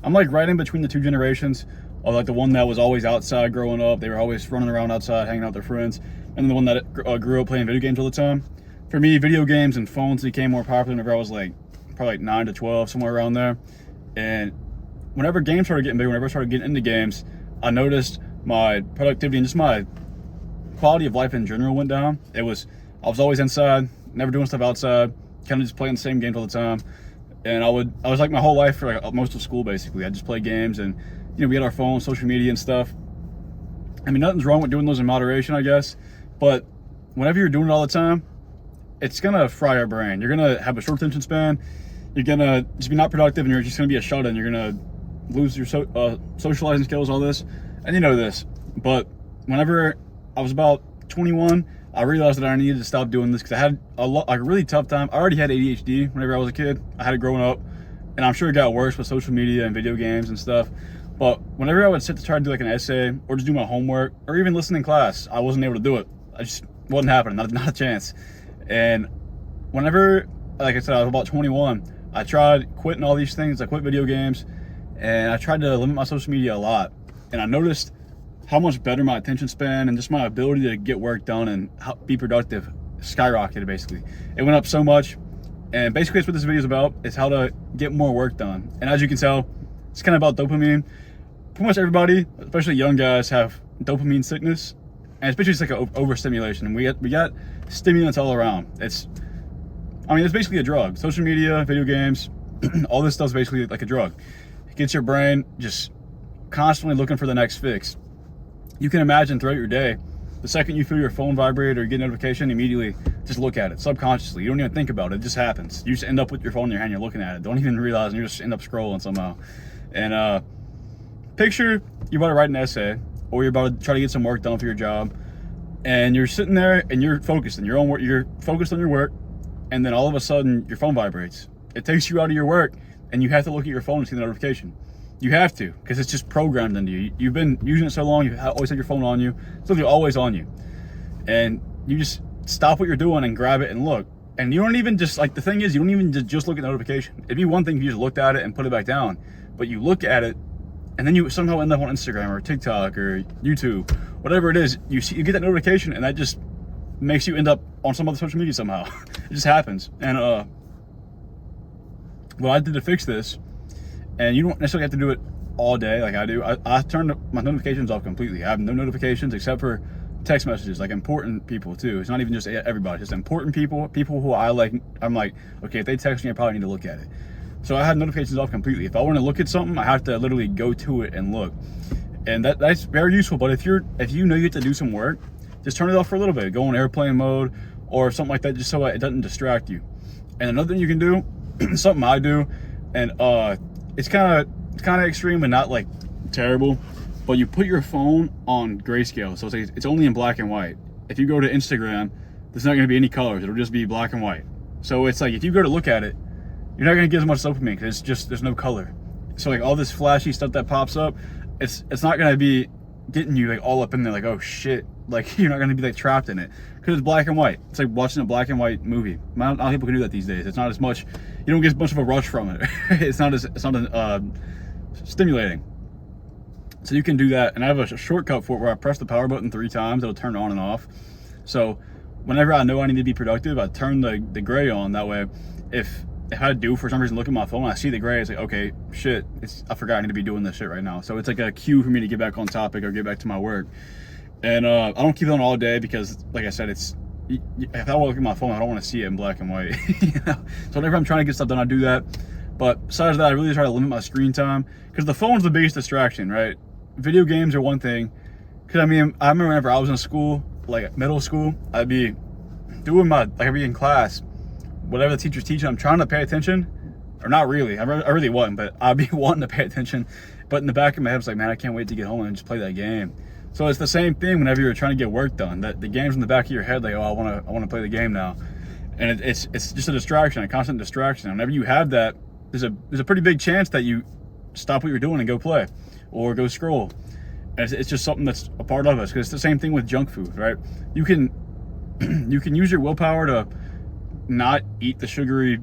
I'm like right in between the two generations of like the one that was always outside growing up. They were always running around outside, hanging out with their friends, and the one that grew up playing video games all the time. For me, video games and phones became more popular whenever I was like probably like 9 to 12, somewhere around there. And whenever games started getting big, whenever I started getting into games, I noticed my productivity and just my quality of life in general went down. I was always inside, never doing stuff outside, kind of just playing the same games all the time. And I was like my whole life for like most of school basically. I just play games, and we had our phones, social media and stuff. I mean, nothing's wrong with doing those in moderation, I guess, but whenever you're doing it all the time, it's gonna fry your brain. You're gonna have a short attention span. You're gonna just be not productive, and you're just gonna be a shut-in. You're gonna lose your socializing skills, all this, and you know this. But whenever I was about 21, I realized that I needed to stop doing this because I had a really tough time. I already had ADHD whenever I was a kid. I had it growing up, and I'm sure it got worse with social media and video games and stuff. But whenever I would sit to try to do like an essay or just do my homework or even listen in class, I wasn't able to do it. I just wasn't happening, not a chance. And whenever, like I said, I was about 21, I tried quitting all these things. I quit video games, and I tried to limit my social media a lot. And I noticed how much better my attention span and just my ability to get work done and be productive skyrocketed, basically. It went up so much. And basically that's what this video is about, is how to get more work done. And as you can tell, it's kind of about dopamine. Pretty much everybody, especially young guys, have dopamine sickness. And especially it's like an overstimulation. And we got stimulants all around. It's basically a drug. Social media, video games, all this stuff's basically like a drug. It gets your brain just constantly looking for the next fix. You can imagine throughout your day, the second you feel your phone vibrate or get a notification, immediately just look at it subconsciously. You don't even think about it. It just happens. You just end up with your phone in your hand, you're looking at it. Don't even realize, and you just end up scrolling somehow. And picture you're about to write an essay, or you're about to try to get some work done for your job, and you're sitting there and you're focused on your own work. You're focused on your work, and then all of a sudden your phone vibrates. It takes you out of your work, and you have to look at your phone and see the notification. You have to, because it's just programmed into you. You've been using it so long, you've always had your phone on you. It's literally always on you. And you just stop what you're doing and grab it and look. And you don't even just, like, the thing is, you don't even just look at the notification. It'd be one thing if you just looked at it and put it back down. But you look at it, and then you somehow end up on Instagram or TikTok or YouTube, whatever it is. You get that notification, and that just makes you end up on some other social media somehow. It just happens. And what I did to fix this, and you don't necessarily have to do it all day like I do. I turned my notifications off completely. I have no notifications except for text messages, like important people too. It's not even just everybody, just important people who I like. I'm like, okay, if they text me, I probably need to look at it. So I had notifications off completely. If I want to look at something, I have to literally go to it and look. And that's very useful. But if you know you have to do some work, just turn it off for a little bit. Go on airplane mode or something like that, just so it doesn't distract you. And another thing you can do, something I do, and it's kind of extreme and not like terrible, but you put your phone on grayscale, so it's only in black and white. If you go to Instagram, there's not going to be any colors. It'll just be black and white. So it's like if you go to look at it, you're not going to get as much dopamine because there's no color. So like all this flashy stuff that pops up, it's not going to be getting you like all up in there like, oh shit, like you're not going to be like trapped in it because it's black and white. It's like watching a black and white movie. Not a lot of people can do that these days. It's not as much, you don't get as much of a rush from it. it's not stimulating. So you can do that, and I have a shortcut for it where I press the power button 3 times. It'll turn on and off. So whenever I know I need to be productive, I turn the gray on. That way, if I do for some reason look at my phone, I see the gray, it's like, okay, shit, I forgot I need to be doing this shit right now. So it's like a cue for me to get back on topic or get back to my work. And I don't keep it on all day because, like I said, if I look at my phone, I don't want to see it in black and white. So whenever I'm trying to get stuff done, I do that. But besides that, I really try to limit my screen time because the phone's the biggest distraction, right? Video games are one thing. Because I remember whenever I was in school, like middle school, I'd be doing I'd be in class, whatever the teacher's teaching, I'm trying to pay attention, or not really. I really wasn't, but I'd be wanting to pay attention. But in the back of my head, it's like, man, I can't wait to get home and just play that game. So it's the same thing whenever you're trying to get work done. That the game's in the back of your head, like, oh, I want to play the game now, and it's just a distraction, a constant distraction. And whenever you have that, there's a pretty big chance that you stop what you're doing and go play or go scroll. And it's just something that's a part of us, because it's the same thing with junk food, right? You can use your willpower to not eat the sugary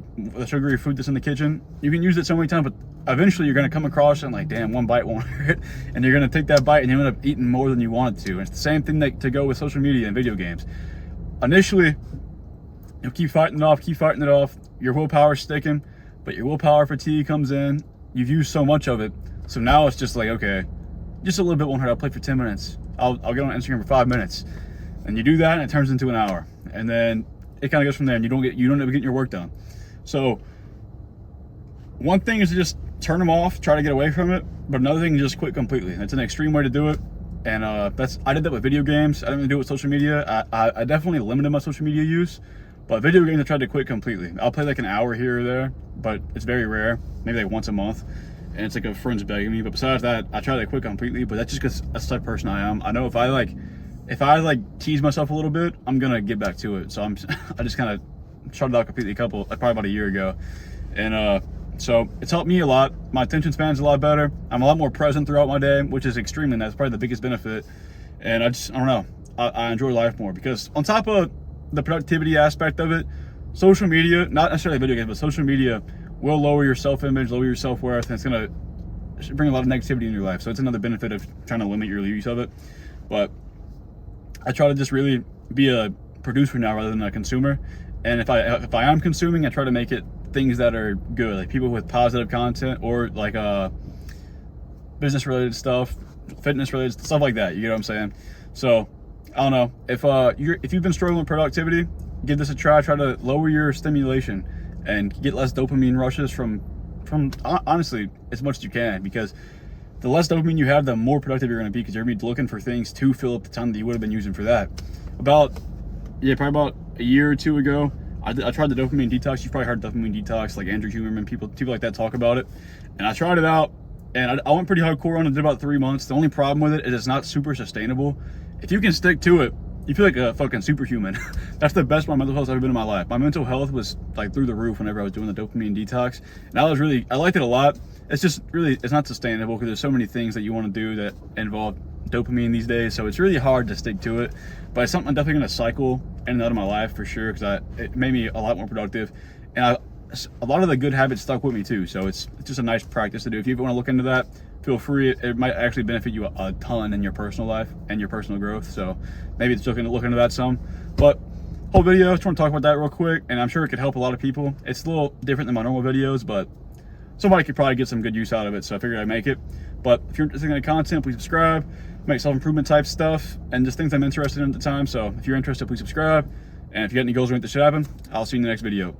food that's in the kitchen. You can use it so many times, but eventually you're going to come across it and like, damn, one bite won't hurt, and you're going to take that bite and you end up eating more than you wanted to. And it's the same thing to go with social media and video games. Initially, you'll keep fighting it off. Your willpower's sticking, but your willpower fatigue comes in. You've used so much of it, so now it's just like, okay, just a little bit won't hurt. I'll play for 10 minutes. I'll get on Instagram for 5 minutes, and you do that, and it turns into an hour, and then it kind of goes from there, and you don't end up getting your work done. So one thing is to just turn them off, try to get away from it, but another thing is just quit completely. That's an extreme way to do it, and I did that with video games. I didn't really do it with social media. I definitely limited my social media use, but video games I tried to quit completely. I'll play like an hour here or there, but it's very rare, maybe like once a month, and it's like a friend's begging me. But besides that, I try to quit completely, but that's just because that's the type of person I am. I know if I tease myself a little bit, I'm gonna get back to it. So I just kind of shut it out completely probably about a year ago, and so it's helped me a lot. My attention span's a lot better. I'm a lot more present throughout my day, which is extremely nice. Probably the biggest benefit. And I don't know, I enjoy life more, because on top of the productivity aspect of it, social media, not necessarily video games, but social media will lower your self-image, lower your self-worth, and it's gonna bring a lot of negativity in your life. So it's another benefit of trying to limit your use of it. But I try to just really be a producer now rather than a consumer. And if I am consuming, I try to make it things that are good, like people with positive content, or like business related stuff, fitness related stuff like that. You get what I'm saying? So I don't know, if you've been struggling with productivity, give this a try. Try to lower your stimulation and get less dopamine rushes from honestly as much as you can, because the less dopamine you have, the more productive you're going to be, because you're going to be looking for things to fill up the time that you would have been using for that. Probably about a year or two ago, I tried the dopamine detox. You've probably heard dopamine detox, like Andrew Huberman, people like that talk about it. And I tried it out, and I went pretty hardcore on it. Did about 3 months. The only problem with it is it's not super sustainable. If you can stick to it, you feel like a fucking superhuman. That's the best my mental health's ever been in my life. My mental health was like through the roof whenever I was doing the dopamine detox, and I liked it a lot. It's just really, it's not sustainable, because there's so many things that you want to do that involve dopamine these days, so it's really hard to stick to it. But it's something I'm definitely going to cycle in and out of my life for sure, because it made me a lot more productive, and a lot of the good habits stuck with me too. So it's just a nice practice to do. If you want to look into that, feel free. It might actually benefit you a ton in your personal life and your personal growth. So maybe it's looking to look into that some. But whole video, I just want to talk about that real quick, and I'm sure it could help a lot of people. It's a little different than my normal videos, but somebody could probably get some good use out of it, so I figured I'd make it. But if you're interested in the content, please subscribe. Make self-improvement type stuff and just things I'm interested in at the time. So if you're interested, please subscribe. And if you got any goals or anything that should happen, I'll see you in the next video.